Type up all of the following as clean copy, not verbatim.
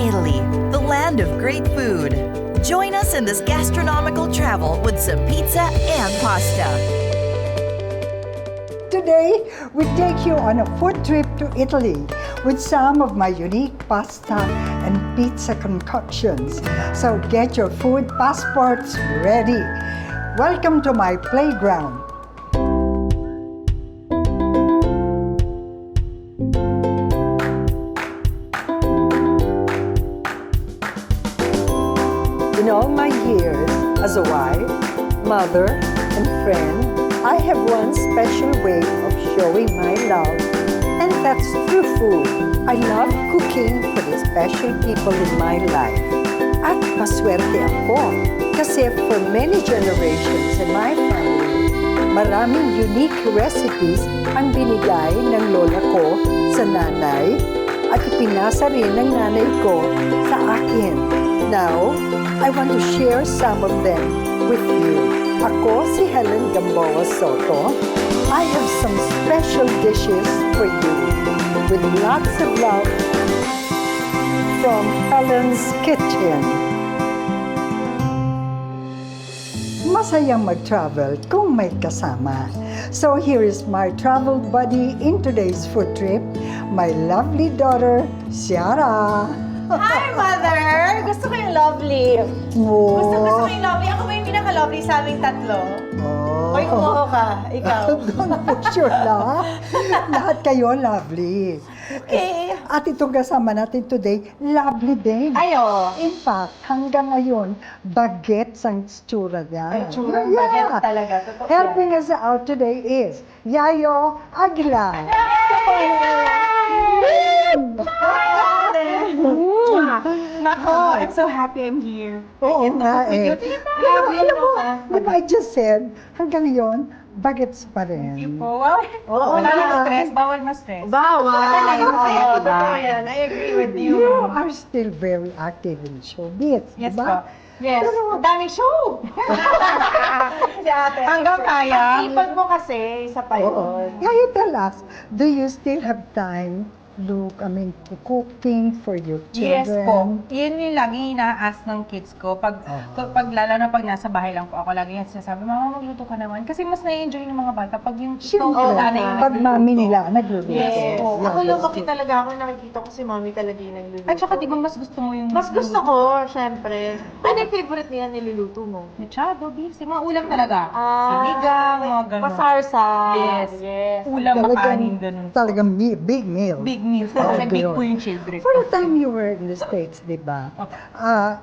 Italy, the land of great food. Join us in this gastronomical travel with some pizza and pasta. Today, we take you on a food trip to Italy with some of my unique pasta and pizza concoctions. So get your food passports ready. Welcome to my playground. In all my years as a wife, mother, and friend, I have one special way of showing my love, and that's through food. I love cooking for the special people in my life. At maswerte ako kasi for many generations in my family, maraming unique recipes ang binigay ng lola ko sa nanay at ipinasa rin ng nanay ko sa akin. Now, I want to share some of them with you. Ako si Helen Gamboa Soto. I have some special dishes for you with lots of love from Helen's Kitchen. Masayang mag-travel kung may kasama. So here is my travel buddy in today's food trip, my lovely daughter, Ciara. Hi, Mother! Gusto ko yung lovely. Gusto ko yung lovely. Ako ba yung pinaka-lovely sa aming tatlo? Hoy, umuho ka. Ikaw. Don't push your luck. Lahat kayo lovely. Okay. At itong kasama natin today, lovely din. Ayo. In fact, hanggang ngayon, bagets ang tsura niya. Tsurang bagets talaga. Totoo Helping us out today is Yayo Aguilar. Nako, I'm so happy I'm here. Oo nga eh. Alam mo, di ba I just said, hanggang ngayon, bagets pa rin. Oo, wala na stress. Bawal ma-stress. Bawal. Totoo yan. I agree with you. You are still very active in showbiz, Yes di ba? po. Yes. Ang daming show. Si ate. Hanggang kaya. Ipag mo kasi, isa pa Oo. yun. Kaya tell us, do you still have time, cooking for your children? Yes po. Yun yung lagi ina-ask ng kids ko. Lalo na pag nasa bahay lang po ako, lagi yan sinasabi, Mama, magluto ka naman. Kasi mas na-enjoy ng mga bata pag yung Siyempre, pag mami nila nagluluto. Yes. Yan. Ako lumaki talaga ako, nakikita ko si mami talaga yung nagluluto. At saka di ba mas gusto mo yung... Mas gusto ko, syempre. Ano yung favorite niya niluluto mo? Mechado, beef, yung mga ulam talaga. Ah, Sinigang, mga gano'n. Masarsa. Yes. Yes. Ulam, makanin, gano'n. Talagang big meal. Big meal. Kasi big po yung children. For the time you were in the States, di ba?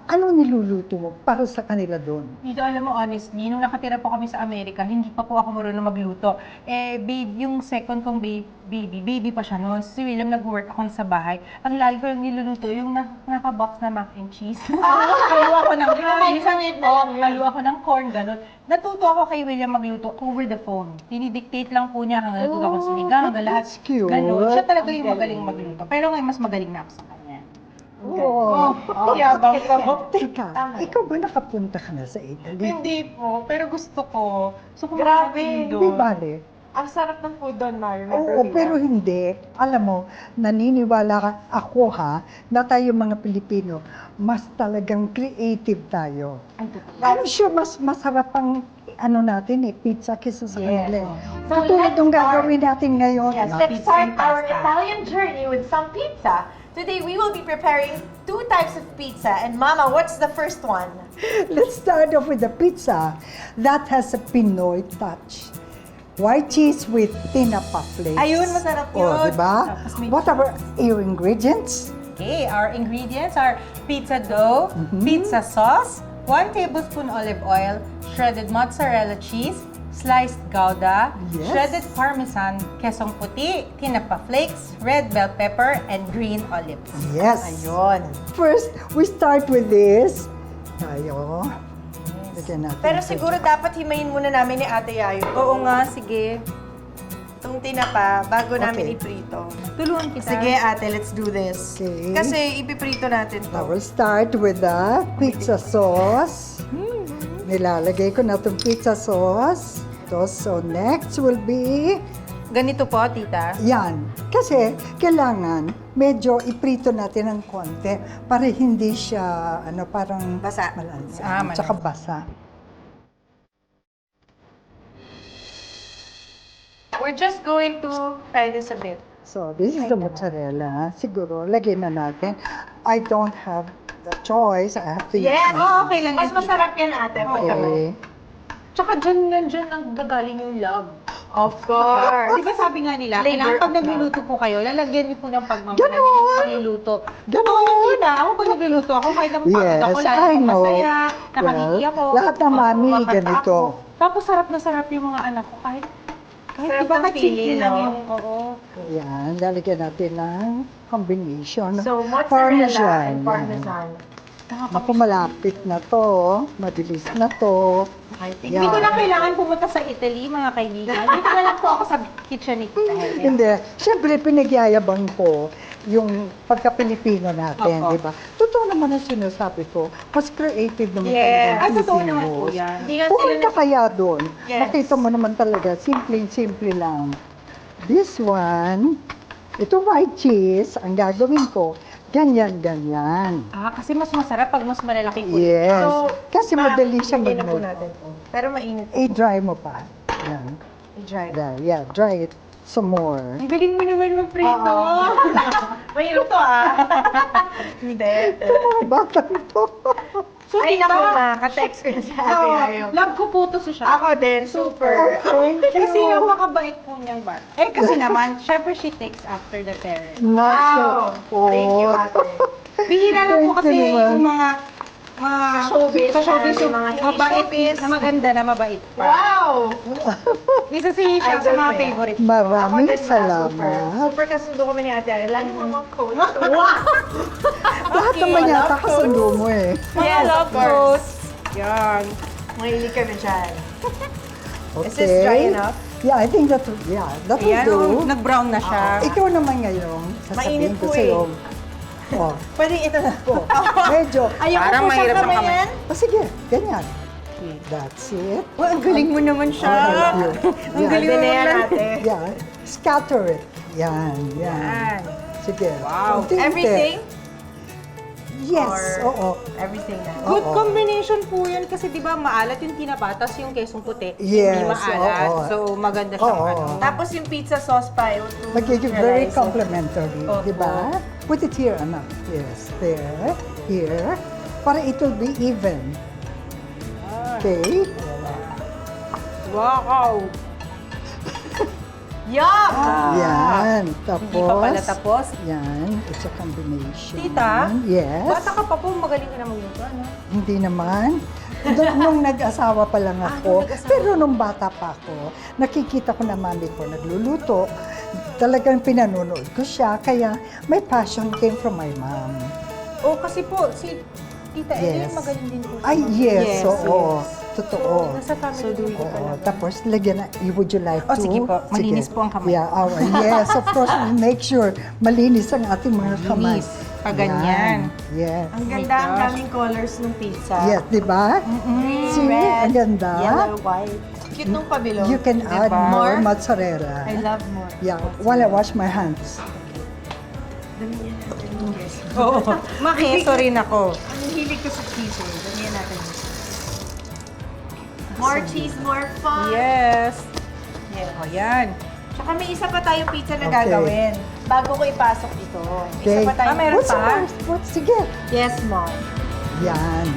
Ano niluluto mo para sa kanila doon? Dito, alam mo, honestly, nung nakatira po kami sa Amerika, hindi pa po ako marunong magluto. Babe, yung second kong baby pa siya noon. Si William, nag-work ako sa bahay. Ang lagi ko lang niluluto, yung naka-box na mac and cheese. Haluwa ko ng haluwa ko ng corn, gano'n. Natuto ako kay William magluto over the phone. Dinidictate lang po niya hanggang natuto ako sinigang, hanggang lahat. That's cute. Gano'n. Siya talaga yung magaling magluto. Pero ngayon, mas magaling na ako sa kanya. Oo. Yabang ko. Teka, ikaw ba nakapunta ka na sa Italy? Hindi po, pero gusto ko. So, kung Grabe. Di bale. Ang sarap ng food doon, Mario. Oo, pero hindi. Alam mo, naniniwala ka, ako na tayo mga Pilipino, mas talagang creative tayo. I'm sure mas masarap ang natin pizza kaysa sa kanila. So, Tulad ng gagawin natin ngayon. Yes, let's start our Italian journey with some pizza. Today, we will be preparing 2 types of pizza. And Mama, what's the first one? Let's start off with the pizza that has a Pinoy touch. White cheese with tinapa flakes. Ayun, masarap yun. Oh, diba? Tapos may- What are your ingredients? Okay, our ingredients are pizza dough, pizza sauce, 1 tablespoon olive oil, shredded mozzarella cheese, sliced gouda, Yes. shredded parmesan, quesong puti, tinapa flakes, red bell pepper, and green olives. Yes. Ayun. First, we start with this. Tayo. Lagyan natin. Pero siguro dapat himayin muna namin ni Ate Yayo. Oo nga, sige. Itong tinapa, bago Okay. namin iprito. Tulungan kita. Sige ate, let's do this. Okay. Kasi ipiprito natin I to. will start with the pizza sauce. Nilalagay ko na itong pizza sauce. So next will be Ganito po, tita. Yan. Kasi kailangan medyo iprito natin ng konti para hindi siya parang Basa. malansa. Malansa. Tsaka basa. We're just going to fry this a bit. So, this is the mozzarella. Siguro, lagay na natin. I don't have the choice. I have to use Yes! my- Okay lang. Mas masarap yan ate. Okay. Tsaka dyan ang gagaling yung love. Of course. Di ba sabi nga nila, Flavor kailangan pag of nagluluto po kayo, lalagyan niyo po ng pagmamahal Ganon! yung pagluluto. Ganon! Hindi na, ako pag nagluluto ako, kahit naman pagod Yes, ako, lalo I ako know. masaya, nakangiti ako. lahat ng mami kumakanta ganito. ako. Tapos sarap na sarap yung mga anak ko, kahit Sarap di ba ng kahit feeling, simple lang no? yung, oo. Yan, lalagyan natin ng combination. So, mozzarella and parmesan. Naku, malapit na to. Mabilis na to. I think Yeah. Hindi ko na kailangan pumunta sa Italy, mga kaibigan. Dito na lang po ako sa kitchen ni Tita Helen. Hindi. Siyempre, pinagyayabang ko yung pagka-Pilipino natin, Opo. di ba? Totoo naman ang sinasabi ko. Mas creative naman Yes. talaga ang Ay, totoo naman Filipinos. po yan. Hindi nga sila Pumunta kaya doon. Yes. Nakita mo naman talaga, simple lang. This one, ito white cheese, ang gagawin ko, ganyan. Kasi mas masarap pag mas malalaki po. Yes. So, Kasi madali siyang Hindi na po mag-melt. natin. Pero mainit. I-dry mo pa. Yan. I-dry. Yeah, dry it some more. Ang galing mo naman mag-prito. Mahirap to Hindi. Mga bata ito. So, Ay, tita, naku, ka-text ko siya. love ko po to siya. Ako din, super. Thank you. Kasi napakabait po niyang bar. Kasi naman, syempre she takes after the parents. Wow. Thank you, ate. Bihira lang po Thank kasi you naman. yung mga Showbiz, sa showbiz, yung mga hindi mabait, showbiz. na maganda na mabait pa. Wow! Isa si siya sa Idol mga mo yan. favorite. Maraming Super. salamat. Super kasundo kami ni ate. Lagi mo mga coach. Wow! Lahat naman yata kasundo mo eh. Yes, Mga of love course. quotes. Yan. Mahilig kami dyan. Okay. Is this dry enough? Yeah, I think that will Ayan, do. nag-brown na siya. Ikaw naman ngayon, sasabihin Mainit ko po sa'yo. Oh, Pwede ito na po. medyo. Ayoko Parang po sa mahirap ang kamay kamay. yan. Sige, ganyan. That's it. Oh, ang galing mo naman siya. I'll help you. Ang galing mo Binaya naman. ate. Yeah, scatter it. Yan. Yan. Sige. Wow. Unti-unti. Everything? Yes, Or- oo. Everything na. Good Oo. combination po yan kasi di ba maalat yung tinapa, tas yung kesong puti, Yes, hindi maalat. oo. So maganda siyang Oo. ano. Tapos yung pizza sauce pa yun. Magiging very complimentary, Opo. di ba? Put it here, anak. Yes, there, here. Para it will be even. Okay? Wow! Yuck! Yan. Tapos, Hindi pa pala tapos. yan. It's a combination. Tita? Yes. Bata ka pa po, magaling ka na magluto, ano? Hindi naman. Nung nag-asawa pa lang ako, pero nung bata pa ako, nakikita ko na mami ko nagluluto. Talagang pinanonood ko siya, kaya my passion came from my mom. Oh, kasi po, si Tita Evelyn Yes. magaling din po. Ay, yes, oo. Totoo. Nasa family ko Oo, pala. tapos lagyan na, would you like Oh, to? sige po. Malinis po ang kamay. Yeah, yes, of course, we make sure malinis ang ating mga kamay. Malinis. Pag ganyan. Yan, Yes. Ang ganda ang daming colors ng pizza. Yes, di ba? See, ang ganda. Yellow, white. Cute nung pabilo. You can add Diba? more mozzarella. I love more. Yeah, while I wash my hands. Damihan natin. Yes. Oo. Makeso rin ako. Ang hilig ko sa cheese eh. Damihan natin. More cheese, more fun. Yes. Yes. O, yan. Tsaka may isa pa tayong pizza na Okay. gagawin. Bago ko ipasok ito. May Okay. isa pa tayong... meron What's pa? Sige. Yes, Mom. Yan.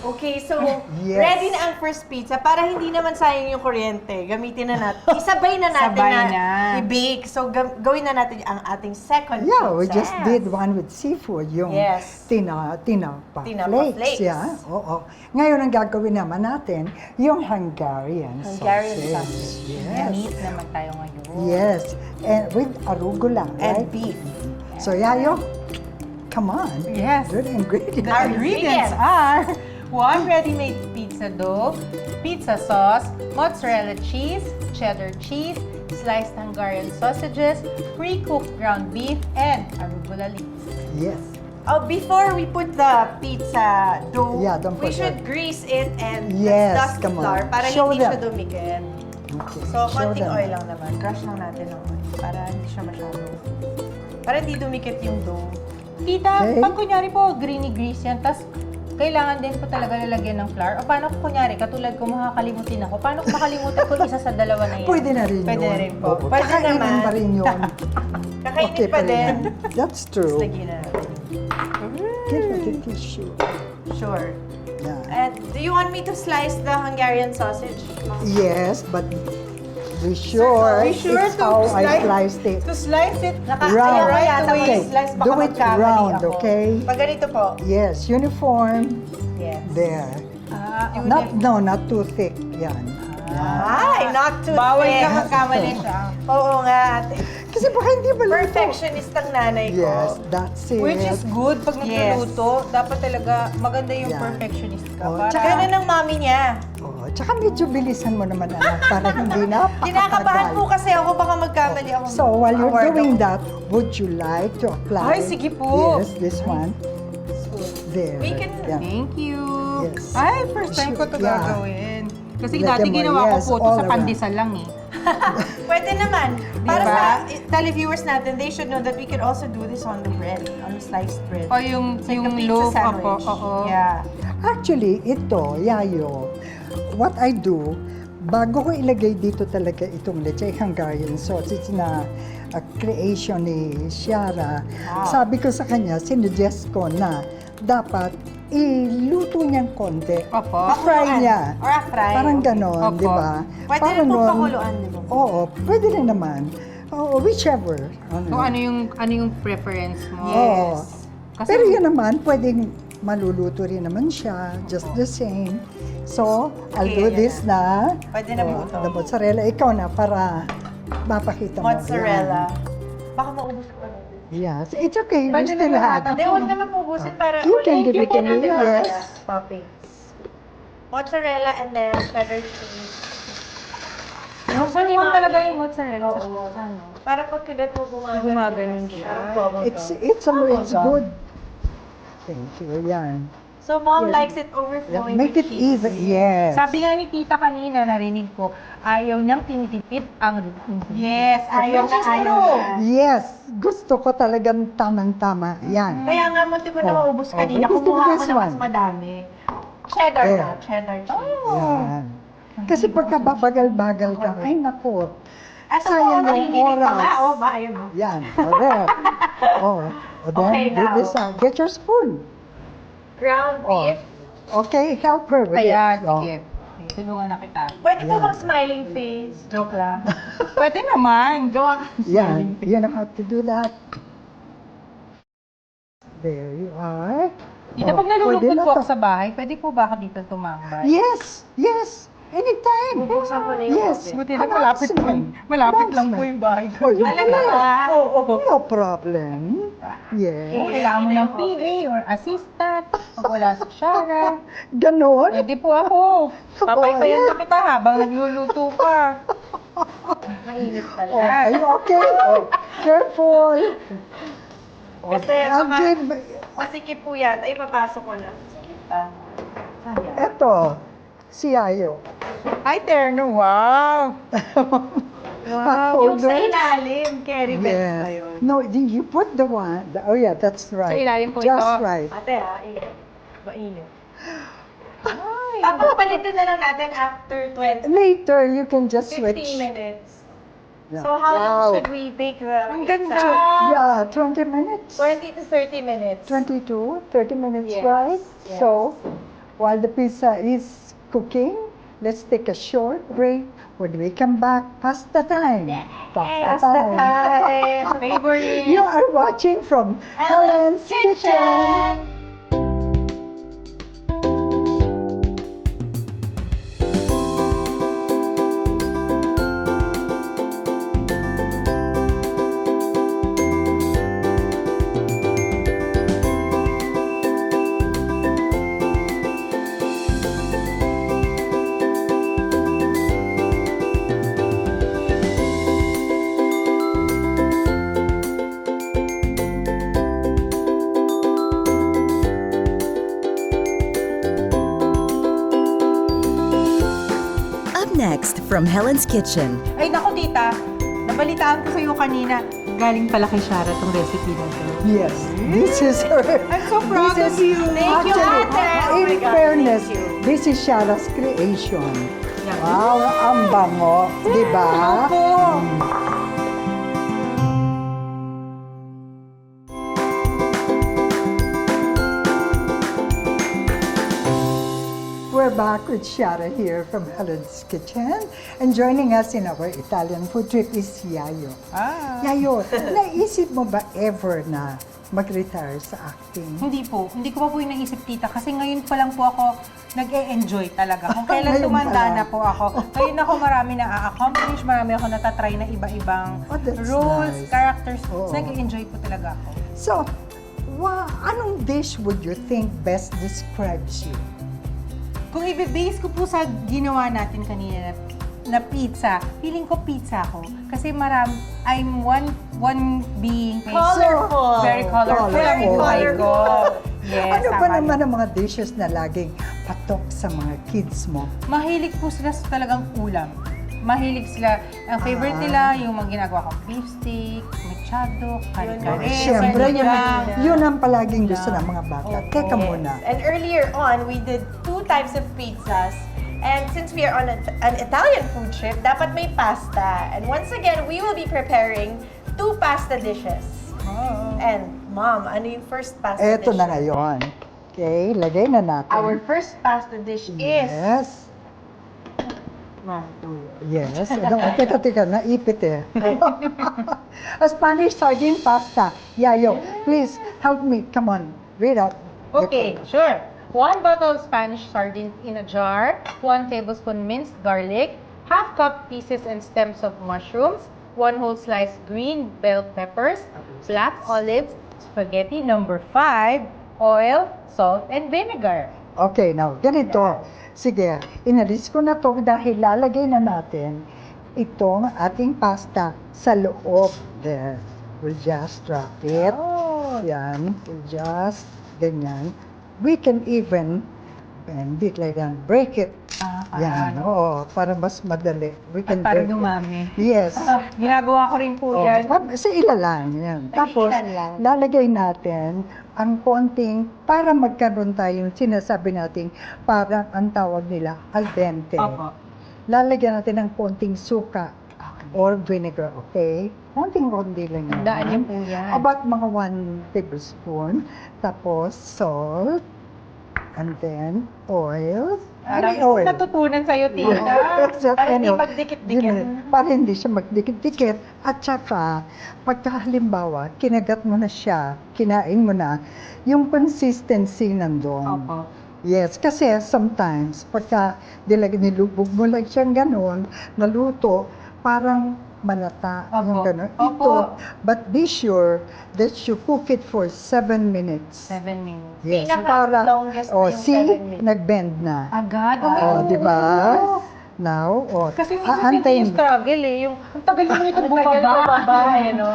Okay, so Yes. ready na ang first pizza para hindi naman sayang yung kuryente. Gamitin na natin. Isabay na natin Sabay na, na. i-bake. So gawin na natin ang ating second Yeah, pizza. we just did one with seafood, yung Yes. tinapa Tinapa flakes. flakes. Yeah, oo. Ngayon ang gagawin naman natin, yung Hungarian Hungarian sausage. sausage. Yes. Meat naman tayo ngayon. Yes, and with arugula, And right? beef. So Yayo, come on. Yes. Good ingredient. The ingredients are 1 ready-made pizza dough, pizza sauce, mozzarella cheese, cheddar cheese, sliced Hungarian sausages, pre-cooked ground beef, and arugula leaves. Yes. Oh, before we put the pizza dough, Yeah, don't we put should that. grease it and Yes, dust come on. flour para Show hindi siya them. dumikit. Okay. So, show konting them. oil lang naman. Brush lang natin ng oil para hindi siya masyado. Para hindi dumikit yung dough. Tita, Okay. pag kunyari po, greeny grease yan, tas kailangan din po talaga lalagyan ng flour. O paano kung kunyari, katulad ko, makakalimutin ako, paano kung makalimutan ko isa sa dalawa na yan? Pwede na rin Pwede yun. na rin po. Oo, Pwede kakainin naman. pa rin yun. Kakainin Okay pa rin din. yan. That's true. Lagyan na natin. Get the tissue. Sure. Yeah. And do you want me to slice the Hungarian sausage? Yes, but be sure, Be sure it's to how I slice- sliced it. To slice it, Round. yata Okay. slice, baka Do it magkamali round, ako. okay? Pag ganito po. Yes, uniform. Yes. There. Not too thick. Yan. Ay, not too Bawal thick. ka magkamali siya. Oo nga. ate. Kasi baka hindi ba Perfectionist ang nanay ko. Yes, that's it. Which is good pag Yes. nagluluto. Dapat talaga maganda yung Yeah. perfectionist ka. Oh, para- Tsaka na ng mami niya. Oh, tsaka medyo bilisan mo naman anak para hindi na Kinakabahan po kasi ako baka magkamali ako. So while you're Award doing ako. that, would you like to apply? Ay, sige po. Yes, this one. There. We can- Yeah. Thank you. Yes. Ay, first time ko ito Yeah. gagawin. Kasi Lagyan dati mo, ginawa yes, ko po ito all sa around. pandesal lang eh. Pwede naman. Para Diba? sa televiewers natin, they should know that we can also do this on the bread, on the sliced bread. O yung, It's like yung a pizza loaf, sandwich. oo. Yeah. Actually, ito, Yayo, what I do, bago ko ilagay dito talaga itong leche Hungarian sausage na creation ni Shiara, sabi ko sa kanya, sinuggest ko na dapat iluto niyang konti. Opo. Pa-fry niya. Or a fry. Parang ganon, Opo. di ba? Pwede Para rin po nun- pakuluan, di ba? Oo, pwede rin naman. Oo, whichever. Kung ano yung preference mo. Oo. Kasi- Pero yun naman, pwedeng maluluto rin naman siya, just the same. So, I'll Okay, do yan this na. Pwede na po ito. The mozzarella, ikaw na para mapakita mo. Mozzarella. Baka maubos ko na. Yan. Yes, it's okay. We Pwede still na have. Hindi, huwag naman ubusin para You can give it to me, natin yes. toppings. Mozzarella and then cheddar cheese. Saliwan talaga yung mozzarella. Oo. Para pag kagat mo Gumaganon siya. It's good. Thank you. Yan. So mom Yes. likes it overflowing Make with it cheese. easy. Yes. Sabi nga ni tita kanina, narinig ko, ayaw niyang tinitipid ang Yes, ayaw na ayaw na. Yes. Gusto ko talagang tamang-tama. Yan. Kaya nga mo ko na Oh. maubos Oh, kanina. what is Kumuha ako this na mas one? madami. Cheddar Yeah. na. Cheddar cheese. Yan. Kasi pagka babagal-bagal ka, ay naku. Asa Sayang po, yung nahihilig oras. ka ba? Oh, ba? Ayaw mo. Yan. Correct. Oh. Then, Okay, do now. this. Get your spoon. Ground Oh. beef. Okay, help her with Ayan, it. Oh. sige. Tulungan na kita. Pwede po bang smiling face? Joke lang. Pwede naman. Gawa ka. Yan. You know how to do that. There you are. Tita, Oh, pag nalulungkot pwede na po ako to. sa bahay, pwede po ba ako dito tumambay? Yes. Yes. Anytime. Bubuksan ko na yung Yes. oven. Buti lang, malapit lang po yung bahay ko. Oh, you Talaga ba? No problem. Kung Yes. kailangan mo ng PA or assistant, pag wala si Shara, Ganon. pwede po ako. Papaypayan na kita habang nagluluto ka. Mainit Oh, pala. are you okay? Oh, careful. Oh, Kasi Andrew, masikip po yan. Ay, papasok ko na. Sayang. eto, si Ayo. Ay, terno, wow! Yung sa ilalim, carry belt ba Yes. yun? No, you put the one. Oh yeah, that's right. Sa ilalim po Just ito. right. Ate mainit. Papapalitin na lang natin after 20, Later, you can just 15 switch. minutes. Yeah. So how long Wow. should we bake the Ang ganda. pizza? Yeah, 20 minutes. 20 to 30 minutes. 22, 30 minutes, Yes, right? yes. So, while the pizza is cooking, let's take a short break. When we come back, pasta time. Pasta time. Favorite. You are watching from Helen's Kitchen. next from Helen's Kitchen. Ay, naku, tita. Nabalitaan ko sa'yo kanina. Galing pala kay Shara tong recipe na to. Yes, this is her. I'm so proud of you. Thank you, Ate. Oh my In God, fairness, thank you. this is Shara's creation. Yeah. Wow, ang bango, di ba? Opo. We're back with Shara here from Helen's Kitchen. And joining us in our Italian food trip is Yayo. Yayo, naisip mo ba ever na mag-retire sa acting? Hindi po. Hindi ko pa po yung naisip, tita. Kasi ngayon pa lang po ako nag-e-enjoy talaga. Kung kailan Ngayon tumanda pa lang. na po ako. Ngayon ako marami na-accomplish, marami ako natatry na iba-ibang Oh, that's roles, nice. characters. Oo. Nag-e-enjoy po talaga ako. So, anong dish would you think best describes you? Kung i-base ko po sa ginawa natin kanina na pizza, feeling ko pizza ako. Kasi I'm one being Colorful. very colorful. Very ang buhay ko. colorful. Yes, Ano ba tama naman yun. ang mga dishes na laging patok sa mga kids mo? Mahilig po sila sa talagang ulam. Mahilig sila, ang favorite nila, yung mga ginagawa kong beef steak, machado, kare-kare, Siyempre, sinigang. yun ang palaging gusto ng mga bata. Opo. Teka muna. And earlier on, we did 2 types of pizzas. And since we are on an Italian food trip, dapat may pasta. And once again, we will be preparing 2 pasta dishes. Oh. And Mom, ano yung first pasta Eto dish? na ngayon. Okay, lagay na natin. Our first pasta dish is... Yes. Yes. Ano, teka, naipit eh. A Spanish sardine pasta. Yayo, please help me. Come on, read out. Okay, sure. 1 bottle of Spanish sardines in a jar, 1 tablespoon minced garlic, half cup pieces and stems of mushrooms, 1 whole sliced green bell peppers, black olives, spaghetti number 5, oil, salt, and vinegar. Okay, now, ganito. Sige, inalis ko na to dahil lalagay na natin itong ating pasta sa loob. There. We'll just drop it. Oh. Yan. We'll just, ganyan. We can even bend it like that. Break it. Yan. Oo, para mas madali. We can Para break it. dumami. Yes. Ginagawa ko rin po Oh, yan. sa ilan lang. Yan. Tapos, lalagay natin ang konting, para magkaroon tayong sinasabi natin, para ang tawag nila, al dente. Opo. Lalagyan natin ng konting suka or vinegar, okay? Konting-konti lang yan. Daan niyo po yan. About mga 1 tablespoon. Tapos, salt. And then, oil. Any oil. Natutunan sa'yo, tita. Para hindi magdikit-dikit. Para hindi siya magdikit-dikit. At saka, pagka halimbawa, kinagat mo na siya, kinain mo na, yung consistency nandun. Opo. Yes, kasi sometimes, pagka nilubog mo lang siyang ganon, naluto, parang malata. Yung Opo. ganon. Opo. Ito, but be sure that you cook it for 7 minutes. 7 minutes. Yes, Pinaka-longest oh, yung see, 7 minutes. nag-bend na. Agad? Oh, di ba? Now, Kasi aantayin yung struggle eh. Yung, ang tagal mo ito bumaba. no?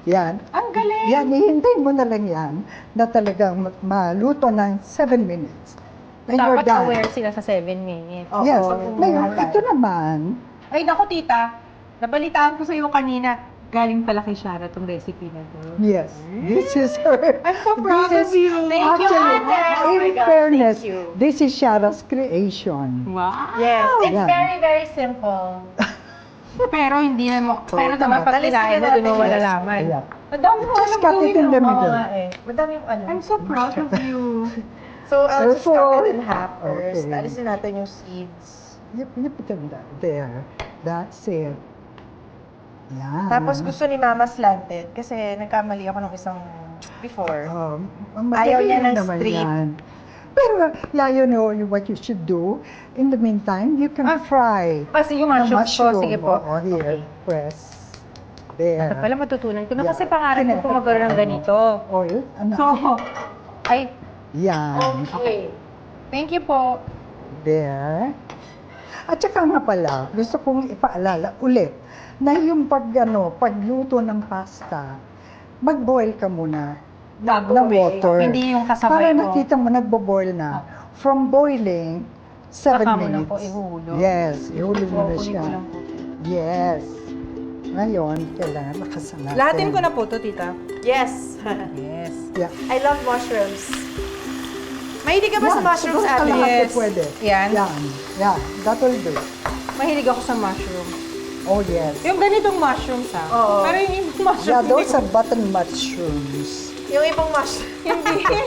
yan. Ang galing! Yan, hihintayin mo na lang yan na talagang maluto ng 7 minutes. And you're Dapat done. aware sila sa 7 minutes. Yes. Ngayon, ito naman, Ay, naku tita. Nabalitaan ko sa iyo kanina. Galing pala kay Shara tong recipe na to. yes, this is her. I'm so proud This of you. Thank you, Actually, Ate. Oh my in God, fairness, thank you. this is Shara's creation. Wow! Yes, it's Yan. very, very simple. Pero hindi na mo. Pero tama. naman pag kinain mo, doon mo malalaman. Ayan. Madami ko Just alam cut it gawin in the mo. middle. Madami yung ano. I'm so proud of you. So, I'll just cut it in Therefore- half first. Okay. Alisin natin yung seeds. You put them there. That's it. Yan. Tapos gusto ni Mama slanted kasi nagkamali ako ng isang before. madali Ayaw niya lang ng naman straight. yan. Pero, yeah, you know what you should do. In the meantime, you can fry Kasi yung the mushrooms po, sige po. Oo, here, press. There. Pala matutunan ko na Yeah. kasi pangarap ko po magkaroon ng ganito. Oil. Ano? So, ay, Yan. Okay. thank you po. There. At saka nga pala, gusto kong ipaalala ulit na yung pagluto ng pasta, mag-boil ka muna ng water. Hindi yung Para kasabay ko. nakita mo nagbo-boil na. From boiling 7 Saka mo lang minutes. po ihulog. Yes, ihulog mo na Kukunin siya. ko lang po. Yes. Ngayon, kailangan lakasan natin. Lahatin ko na po to, tita. Yes. Yes. Yeah. I love mushrooms. Mahilig ka ba sa mushrooms, siguro ate? kalahati Yes. pwede. Yan. Yan. Yeah, that will do. Mahilig ako sa mushroom. Oh, yes. Yung ganitong mushrooms, ha? Oo. Parang yung mushroom. Yeah, those are button mushrooms. Yung ibang mushroom. Hindi.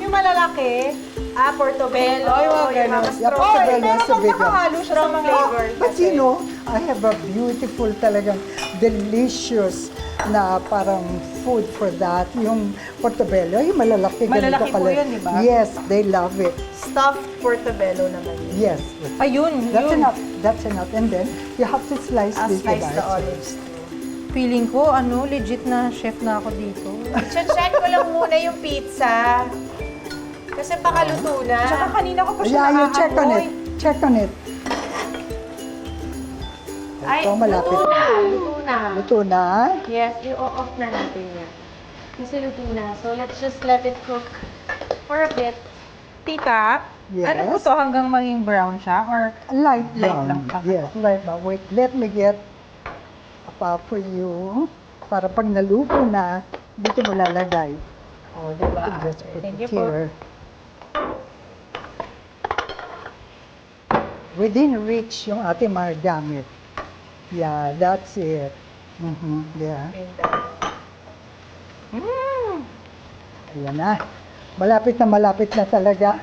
yung malalaki. Portobello. Oh, yung mga yung mga ganun. Yeah, strong. portobello. Pero Nasa pag bigyan. nakahalo siya sa Strong mga... flavor. But you know, I have a beautiful talagang delicious na parang food for that. Yung portobello, yung malalaki. Malalaki ganito po pala. yun, di ba? Yes, they love it. Stuffed portobello naman yun. Yes. Ayun, That's yun. enough. That's enough. And then, you have to slice I'll this slice divided. the olives. Feeling ko, legit na chef na ako dito. Check ko lang muna yung pizza. Kasi baka luto na. Tsaka kanina ko pa siya Yeah, you check on nakakamoy. it. Check on it. Ay, Ito, malapit. luto na. Luto na. Luto na. Yes, i-off na natin yan. Kasi luto na. So, let's just let it cook for a bit. Tita, Yes. ano po to hanggang maging brown siya? Or Light Light brown. lang pa. Yes, light brown. Wait, let me get a pot for you. Para pag naluto na, dito mo lalagay. oh, diba? Just put Thank it you po. here. Within reach yung ating mga gamit. Yeah, that's it. Yeah. Ayan na. Malapit na talaga.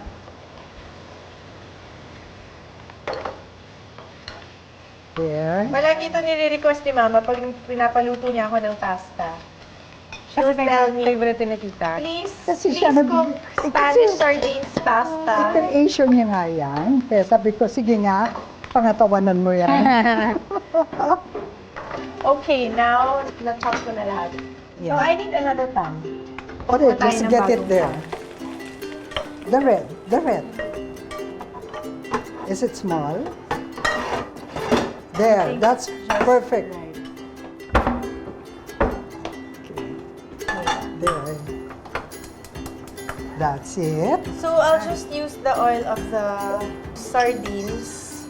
There. Palagi ito nire-request ni Mama pag pinapaluto niya ako ng pasta. She'll tell me, Favorite ni tita. please, Kasi please siya cook Spanish sardines pasta. Creation niya nga yan. Kaya sabi ko, sige nga, pangatawanan mo yan. Okay, now, na-chop ko na lahat. So, I need another pan. Okay, Tayo just ng get bagong it there. The red. Is it small? There, that's perfect. There. That's it. So, I'll just use the oil of the sardines.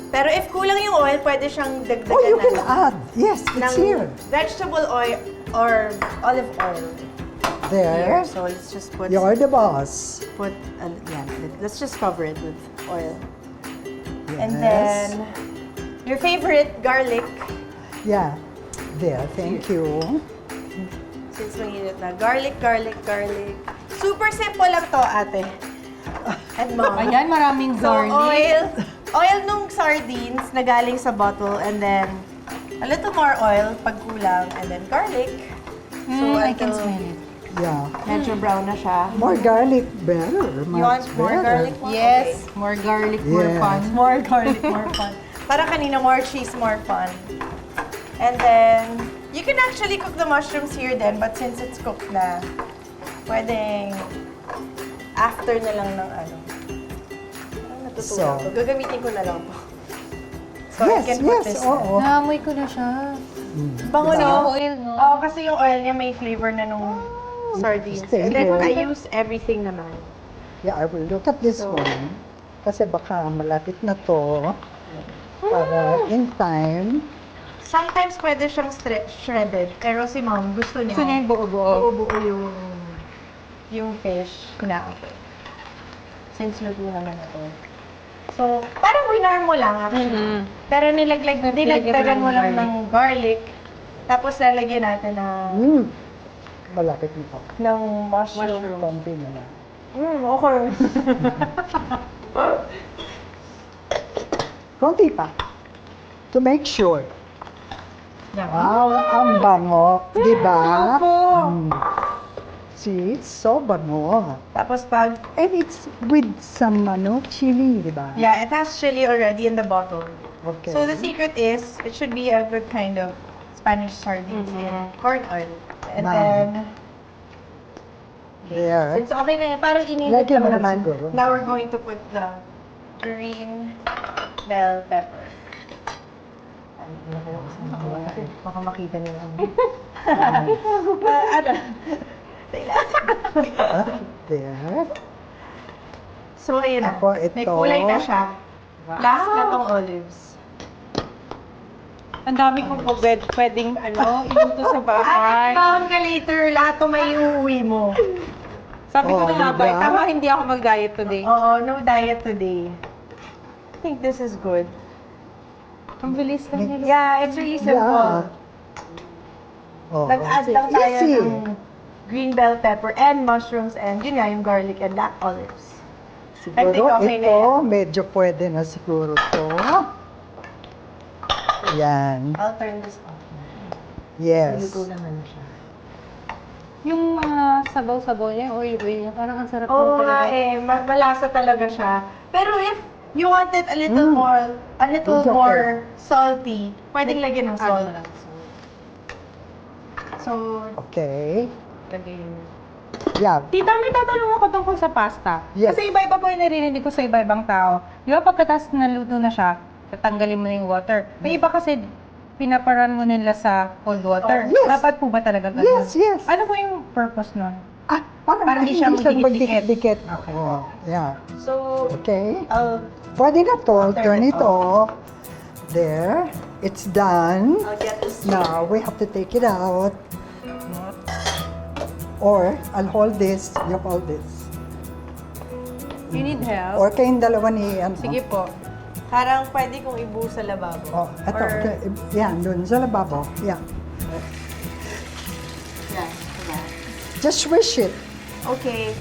Pero if kulang yung oil, pwede siyang dagdagan Oh, you can ng- add. Yes, it's here. vegetable oil or olive oil. There. So, let's just put, You're the boss. let's just cover it with oil. Yes. And then, your favorite garlic. Yeah. There, thank you. Since mainit na. Garlic. Super simple lang to, ate. And mom. Ayan, maraming So, garlic. oil nung sardines na galing sa bottle, and then a little more oil pag kulang, and then garlic. I can until smell it. Yeah. medyo brown na siya. More garlic, better. You want much more better. garlic? Yes, more garlic, more Yes. fun. More garlic, more fun. Para kanina, more cheese, more fun. And then, you can actually cook the mushrooms here then, but since it's cooked na, pwedeng after na lang ng ano. Parang natutunan So- ko. Gagamitin ko na lang to. So, I Yes, can put yes, this oo. Naamoy ko na siya. Bango Diba? no? Oil, no? Oo, kasi yung oil niya may flavor na nung sardines. Stay And then, here. I use everything naman. Yeah, I will look at this one. Kasi baka malapit na to. Para in time. Sometimes pwede siyang shredded. Pero si mom, gusto niya. Gusto niya yung buo-buo. Buo-buo yung fish. Since luto naman na to. So, parang winar mo lang actually. Pero nilagdagan mo lang ng garlic. Tapos lalagyan natin Malapit na to. ng mushroom. Konti na lang. Okay. Konti pa. To make sure. Yeah. Wow, ang bango. Di ba? Opo. See, it's so bango. Tapos pag, And it's with some chili, di ba? yeah, it has chili already in the bottle. Okay. So the secret is, it should be a good kind of Spanish sardines in corn oil. And Wow. then, There. since okay na yan, parang inigit Lagyan mo lang na naman. siguro. Now we're going to put the green bell pepper. Baka makita nila. Ano? There. So, ayun na. Ako, ito. May kulay na siya. Last na tong olives. Ang dami kong pwedeng iluto sa bahay. Found ka later, lahat to may iuwi mo. Sabi ko Oh, na nga ba, diba? tama hindi ako mag-diet today. Oo, no diet today. I think this is good. Ang bilis lang nila. Yeah, it's really simple. Yeah. Oh, Nag-add lang tayo easy. ng green bell pepper and mushrooms and yun nga, yung garlic and black olives. I think Siguro okay na ito, yan. medyo pwede na siguro to. Yan. I'll turn this off. Yes. Luto naman siya. Yung sabaw-sabaw niya, oil niya, parang ang sarap Oo ng nga talaga. eh, malasa talaga siya. Pero if you want it a little more, It's okay. salty, pwedeng lagyan ng salt. Ano lang. So, Okay. Lagay yun. Yeah. Tita, may tatanong ako tungkol sa pasta. Yes. Kasi iba-iba po yung narinig ko sa iba-ibang tao. Di ba pagkatas naluto na siya, tatanggalin mo na yung water. May iba kasi, pinaparan mo nila sa cold water. Yes. Dapat po ba talaga ganun? Yes, yes. Ano po yung purpose nun? Parang Para hindi siya magdikit-dikit. Oh, yeah. so, Okay. I'll Pwede na to. Turn it off. There. It's done. get this. Now, we have to take it out. Or, I'll hold this. You hold this. You need help? Or kayong dalawa ni, ano? Sige po. Parang pwede kong ibu sa lababo. Oh, ito. Or, Okay. Yan, dun sa lababo. Yeah. yeah, diba? Just swish it. Okay.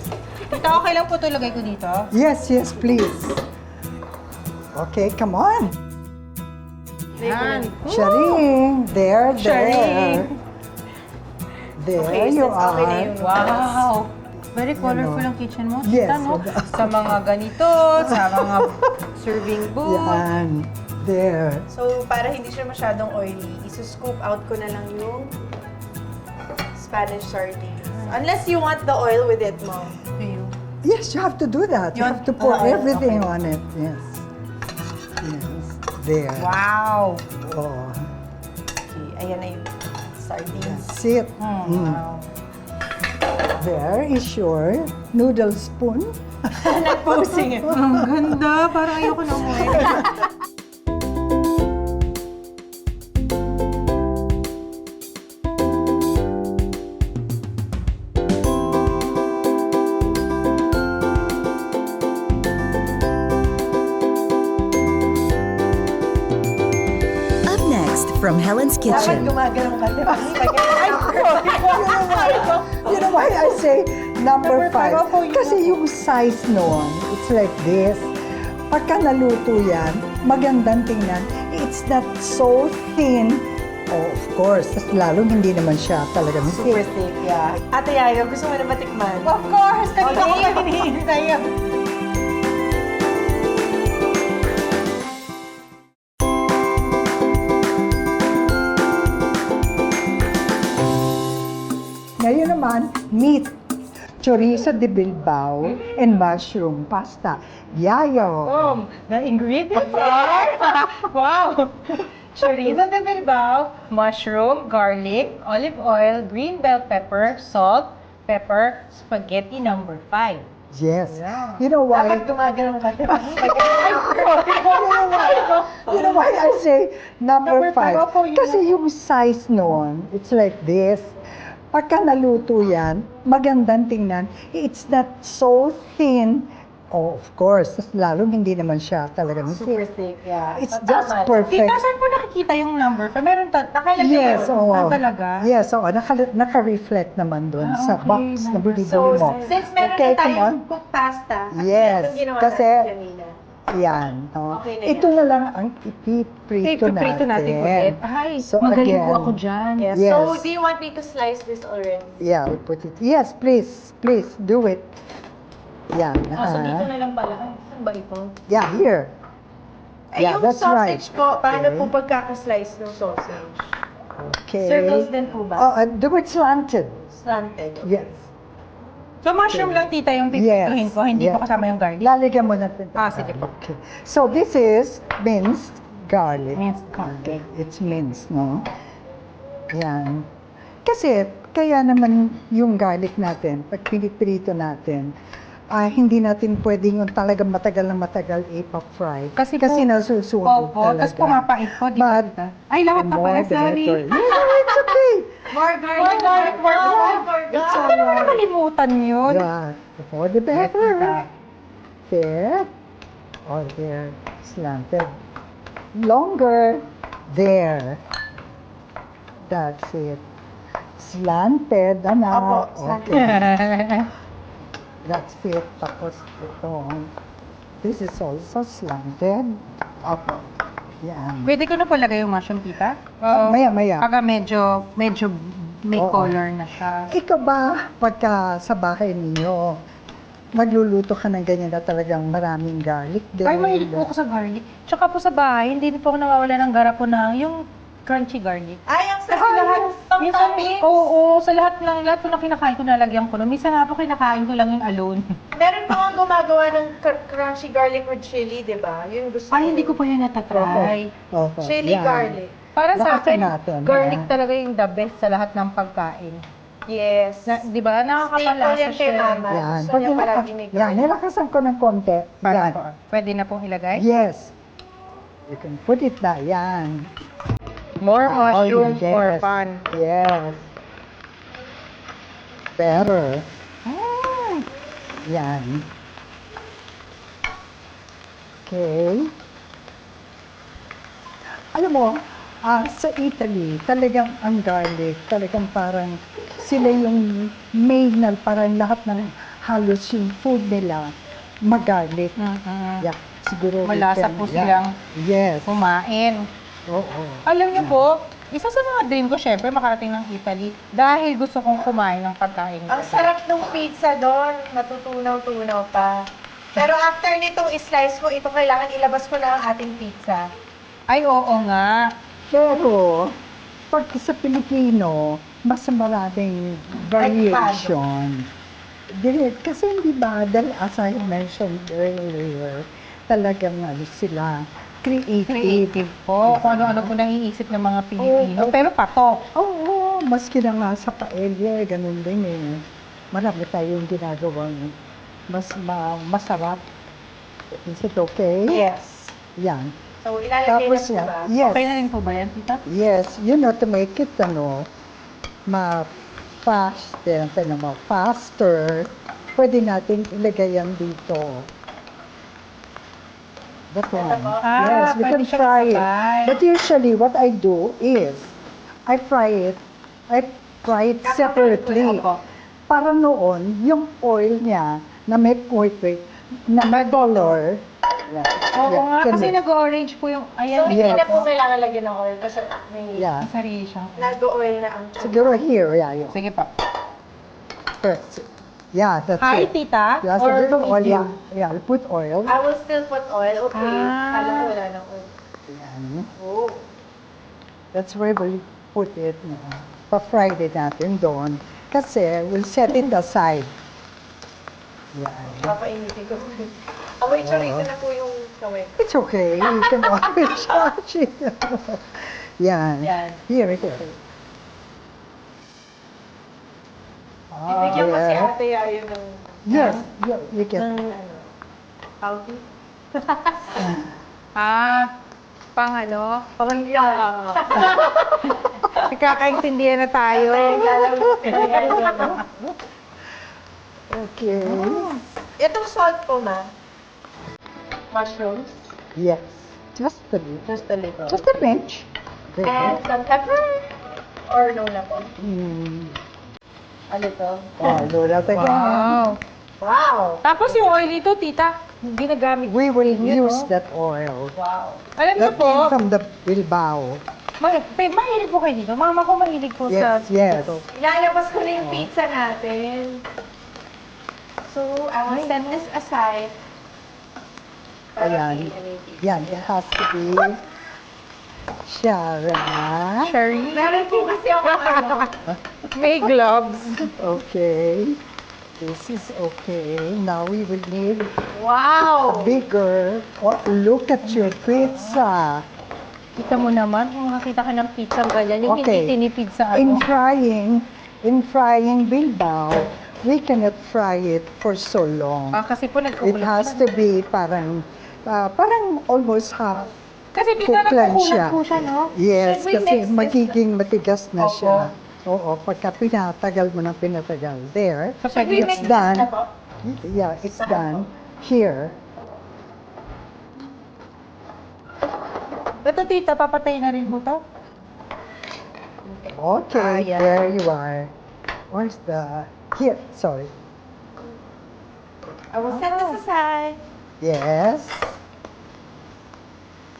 Tita, okay lang po ito lagay ko dito? Yes, yes, please. Okay, come on. Yan. Sharing. There, there. Sharing. There Okay, you since okay na are. yung Wow! Very colorful ang kitchen mo, Yes. tita, no? Sa mga ganito, sa mga serving bowl. Yan. There. So, para hindi siya masyadong oily, isuscoop out ko na lang yung Spanish sardines. Unless you want the oil with it, Mom. To you. Yes, you have to do that. You Yun. have to pour Oo, everything okay. on it. Yes. Yes. There. Wow! Oh, Okay, ayan na yung sardines. that's it. Mm. Wow. There is your noodle spoon. Nag-posing it. Ang ganda! Parang ayoko na umuwi. Up next from Helen's Dapat Kitchen. gumagalaw ka, diba? You know why I say number Number five, 5? ako yun. Kasi yung size noon, it's like this. Pagka naluto yan, magandang tingnan. It's not so thin. Oh, of course. Tas lalong hindi naman siya talagang Super thick. thick, yeah. Ate Yayo, gusto mo na matikman? Of course! Kanina ko Okay. pa hinihintay yan. Ngayon naman, meat. Chorizo de Bilbao and mushroom pasta. Yayo. The ingredients are... wow! Chorizo de Bilbao, mushroom, garlic, olive oil, green bell pepper, salt, pepper, spaghetti number 5. Yes. Yeah. You know why? Dapat gumagalaw ka, diba? You know why I say number Number five, 5? opo, yun. Kasi yung size noon, it's like this. Pagka naluto yan, magandang tingnan. It's not so thin. Oh, of course. Tas lalong hindi naman siya talagang Super thick. thick, yeah. It's Tama. just perfect. Tita, saan po nakikita yung number? Meron nakalagay Yes, yun. oo. Ah, talaga? Yes, oo. Naka-reflect naman doon Ah, sa okay. box na binibili So, mo. since meron Okay, na come on. tayong cooked pasta, Yes, itong ginawa kasi- natin kanina. Yan. No? Okay na Ito na lang ang ipiprito natin. Prito natin ulit. Ay, So, magaling again, po ako dyan. Yes. Yes. So, do you want me to slice this already? Yeah, we put it. Yes, please. Please, do it. Yan. So, dito na lang pala. Ay, saan ba ito? Yeah, here. Eh, Yeah, yung that's right. sausage po, paano Okay. po pagkaka-slice ng sausage? Okay. Circles din po ba? Oh, do it slanted. Slanted. Yes. So, mushroom lang, tita, yung Yes. pipituhin ko. Hindi Yeah. po kasama yung garlic. Lalagyan mo natin. Ah, sige po. Okay. So, this is minced garlic. Minced garlic. It's minced, no? Yan. Kasi, kaya naman yung garlic natin, pag piniprito natin, hindi natin pwedeng yung talagang matagal na matagal ipa-fry. Kasi nasusunog Opo, tapos pumapait po, di ba? But, tita? Ay, lahat na pala, the sorry. better. Yeah, it's okay. More garlic. It's all right. Nakalimutan yun. Yeah, the more the better. There. Or there. Slanted. Longer. There. That's it. Slanted. Opo, slanted. Okay. That's it. Tapos ito. This is also slanted. Opo. Yan. Pwede ko na po lagay yung mushroom, tita? Maya. Pagka medyo may Oo. color na siya. Ikaw ba, pagka sa bahay ninyo, magluluto ka ng ganyan na talagang maraming garlic din? Ay, mahilig po ako sa garlic. Tsaka po sa bahay, hindi po ako nawawala ng gara po na yung crunchy garlic. Ay, ang Kasi sarap lahat, ng minsan, toppings. oo, sa lahat po na kinakain ko nalagyan ko. Minsan nga po kinakain ko lang yung alone. Meron pa akong gumagawa ng crunchy garlic with chili, di ba? Yun gusto Ay, hindi ko pa yan natatry. Opo. Chili Yan. garlic. Para sa Lakasan akin, natin, garlic yan. talaga yung the best sa lahat ng pagkain. Yes. Di ba? Staple Nakakapalasa yan kay siya. mama. Yan. Gusto niya palagi may Yan, nilakasan ko ng konti. Yan. Pwede na pong ilagay? Yes. You can put it na. Yan. More mushroom for fun. Yes. Better. Mm. Yan. Okay. Alam mo, sa Italy, talagang ang garlic, talagang parang sila yung made na parang lahat ng halos yung food nila mag-garlic. Yeah, siguro. Malasa po silang Yes. kumain. Oo. Alam niyo po, isa sa mga dream ko, syempre, makarating ng Italy dahil gusto kong kumain ng pagkain. Ang sarap ng pizza doon. Natutunaw-tunaw pa. Pero after nitong slice ko, ito kailangan ilabas ko na ang ating pizza. Ay, oo nga. Pero, pag sa Pilipino, mas maraming variation. Kasi hindi ba, dahil as I mentioned earlier, talagang sila creative. Creative po. Kung ano-ano po naiisip ng mga Pilipino. Oo. Pero patok. Oo, maski na nga sa paella, ganun din eh. Marami tayong ginagawang masarap. Is it okay? Yes. Yan. So, ilalagay Tapos na yan, po ba? yes. Okay na rin po ba yan, tita? Yes, to make it, faster, pwede natin ilagay yan dito. That one. Yes, we pwede can siyang fry it. sabay. But usually, what I do is, I fry it separately. Opo. Para noon, yung oil niya, na may color. Oo nga, kasi nag-orange po yung, So, ayan, hindi Yes. na po kailangan lagyan ng oil kasi may Yeah. sarili siyang. nag-oil na ang Siguro here, yeah. Sige pa. First. Yeah, that's Hi, it. tita. Yeah, Or siguro oil, medium. yeah. I'll put oil. I will still put oil. Okay. Ah. Alam ko wala ng oil. Yan. Oh. That's where we'll put it. Pa-fry din natin doon. Kasi we'll set it aside. Yan. Papainitin ko. Amoy, chorito na po yung kamay. It's okay. You can always charge it. Yan. Yan. Here it is. Ibigyan mo si yeah. ate ayaw ng Yes, you can. ano, healthy. Pang ano? Pang Kakaintindihan na tayo. Okay. Itong salt po, ma. Mushrooms. Yes. Just a little. Just a little. Just a pinch. And some pepper. Or no na po. A little. Oh, do that again. Wow. Wow. Tapos yung oil nito, tita, ginagamit. We will Yun, use no? that oil. Wow. Alam niyo That po, came from the Bilbao. mahilig po kayo dito. Mama ko mahilig po sa Yes, yes. ito. Ilalabas ko na yung pizza natin. So, I will set this aside. Ayan. Yan, it has to be Shara. Sherry. Meron po kasi ako ano. May gloves. Okay. This is okay. Now we will need Wow! a bigger. Oh, look at your pizza. Kita mo naman, kung makakita ka ng pizza ganyan, yung Okay. hindi tinipid sa In ano. frying Bilbao, we cannot fry it for so long. Kasi po It nagkukulat. has to be parang almost half Kasi dito cooked lang nagkukulat siya. po siya, no? Yes, Should we kasi mix this? magiging matigas na Opo. siya. Oo, pagka pinatagal mo ng pinatagal. There, So, pwede it's done. Yeah, it's done. Here, Ito, tita, papatay na rin po to. okay, yeah. there you are. Where's the, here, sorry. I will set this aside. Yes.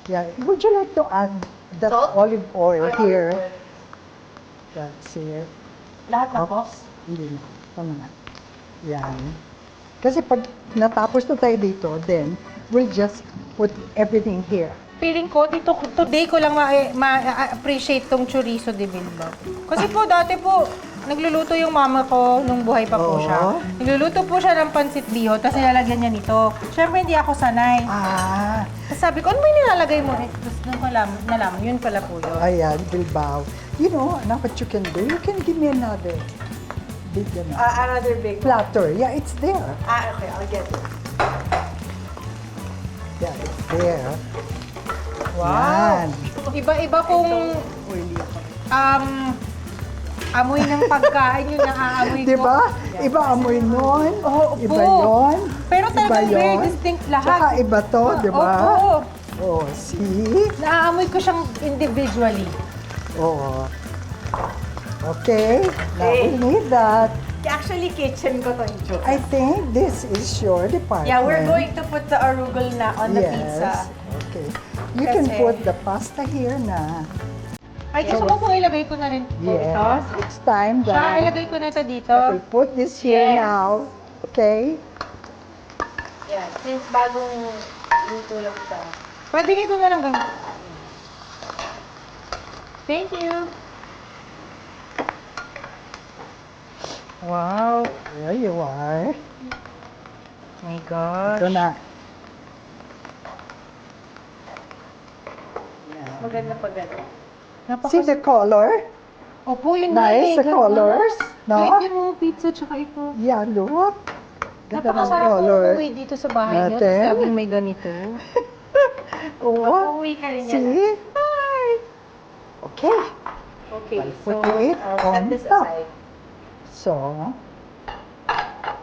Yeah, would you like to add the Salt? olive oil here? That's it. Lahat na po? Oops. Hindi na. Tama na. Yan. Kasi pag natapos na tayo dito, then we'll just put everything here. Feeling ko, today ko lang ma-appreciate tong chorizo de bilog. Kasi po, dati po, nagluluto yung mama ko nung buhay pa po Oo. siya. Nagluluto po siya ng pansit bihon, tapos nilalagyan niya nito. Siyempre, hindi ako sanay. Ah, Tapos sabi ko, ano ba yung nilalagay mo? Tapos nung nalaman, yun pala po yun. ayan, Bilbao. You know, now what you can do, you can give me another big Another big one. platter. Yeah, it's there. Okay, I'll get it. Yeah, it's there. Wow! Yan. Iba-iba pong amoy ng pagkain yung naaamoy ko. Diba? Iba amoy nun. Oo, Iba opo. yon. Pero Iba talagang very yun. distinct lahat. Tsaka iba to, diba? Opo. Oh, see? Naaamoy ko siyang individually. Oh. Okay. Now we need that. Actually, kitchen ko to yung I think this is your department. Yeah, we're going to put the arugula na on the pizza. Okay. You can Kasi- put the pasta here na. Ay, gusto mo pong ilagay ko na rin po ito? Yes. It's time Siya, that ilagay ko na ito dito. we'll put this here now. Okay? Yeah, since bagong luto lang siya. Pwede ko na lang gawin. Thank you. Wow. There you are. My gosh. Ito na. Maganda pa gano'n. See the color? Opo, yun Nice, the colors. No? Kahit yung pizza tsaka ito. Yeah, look. Ganda ng Napakasarap color. po umuwi dito sa bahay niyo. Natin. Sabing may ganito. Oh, Uwi ka rin yan. see? Hi. Okay. Okay, I'll so put it I'll on set this top. aside. So,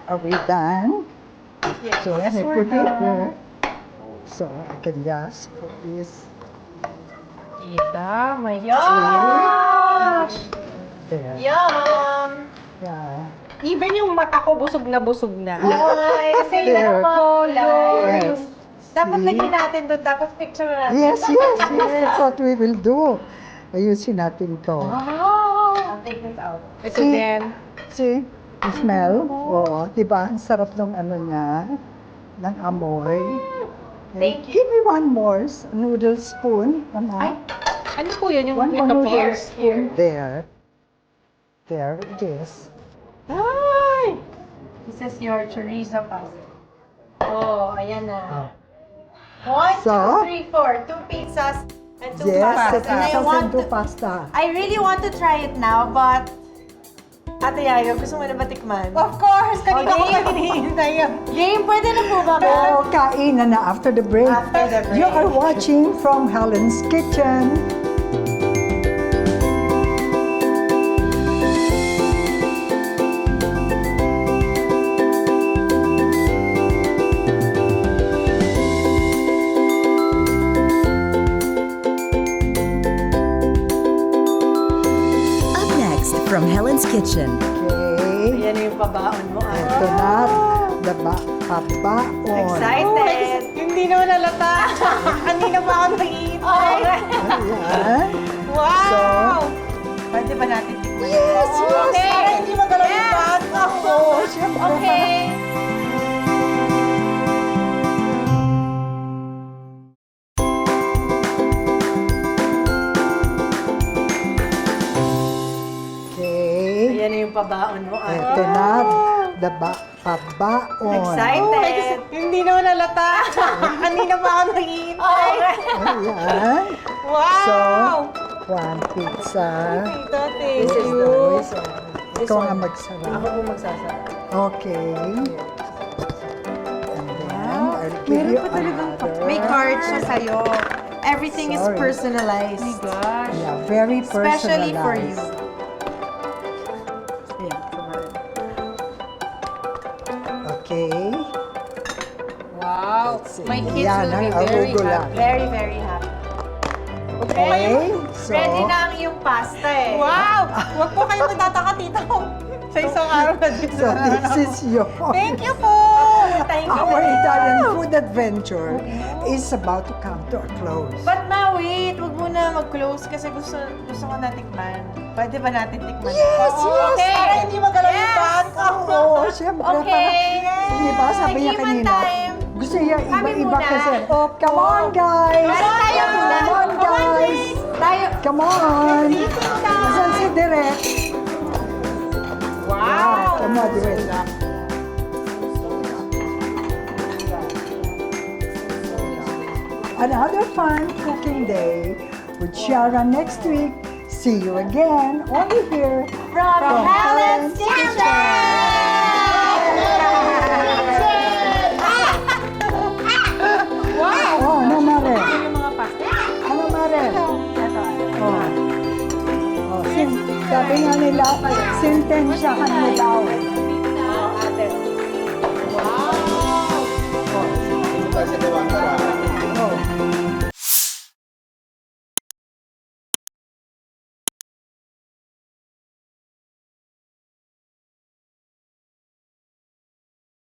are we done? Yes, So, let me we're put it done. here. So, I can just put this Tita, my Yum! there. Yum! Yeah. Even yung mata ko busog na busog na. Ay, Kasi There. yung color. Yes. Dapat See? lagyan natin doon, tapos picture natin. Yes, yes, yes. That's what we will do. Ayusin natin to. Wow! I'll take this out. Ito See? din. See? The smell? Oo. Diba? Ang sarap ng ano niya. Ng amoy. Thank Give me one more noodle spoon. Ay, ano po yun? Yung One more ito po? noodle spoon. There. There it is. Ay! This is your chorizo pasta. Oh, ayan na. Oh. 1, So? 2, 3, 4. 2 pizzas and 2 Yes, pastas. the And I pizzas want and two to, pasta. I really want to try it now, but Ate Yayo, gusto mo na ba tikman? Of course! Kanina ko Okay. pa hinihintay yan. Game, pwede na po ba, ma'am? So, kainan na after the break. After the break. You are watching from Helen's Kitchen. Up next from Helen's Kitchen. Okay. Ayan na yung pabaon mo. Ito na. Pabaon. Excited! Hindi naman nalata. Kanina pa ako nag-iintay. Ayan. Wow! Pwede ba natin tikman? Yes, yes. Okay. Para hindi magalaw yung bag. Oh, syempre. Okay. Okay. Ayan na yung pabaon mo. Ito na. Pabaon. Excited! Hindi naman nalata. Kanina pa ako nag-iintay. Ayan. Wow! One pizza. Tita, This thank is you. the Ikaw nga magsara. Ako po magsasara. Okay. And then, I'll give you another. May card siya sa'yo. Everything is Sorry. personalized. Gosh. Yeah, very personalized. Especially for you. Ayan, Okay. Wow. Let's see. My kids Yan, will be ang very arugula. happy. very, very happy. Okay. So, Ready na ang iyong pasta eh. Wow! Huwag po kayo magtataka, tita ko. Sa isang araw na dito. so this is your... Thank you po! Thank you. Our Italian food adventure is about to come to a close. But now, wait. Huwag muna mag-close kasi gusto ko na tikman. Pwede ba natin tikman? Yes, yes! Okay. Para hindi magalaw yung Yes. bag. Oo, siyempre. Okay. Di ba, sabi niya Tikman kanina. time. Gusto niya Kami iba-iba muna. kasi. Come on, guys! Meron tayo muna. Come on, guys! Tayo. Come on! Saan si Direk? Wow. Come on, Direk. Another fun cooking day with Shara next week. See you again only here From Helen's Wow! Oh, ano Mare? Yung mga pasta. Ano Mare? Oh. Oh, sabi nga nila, sentensyahan mo daw.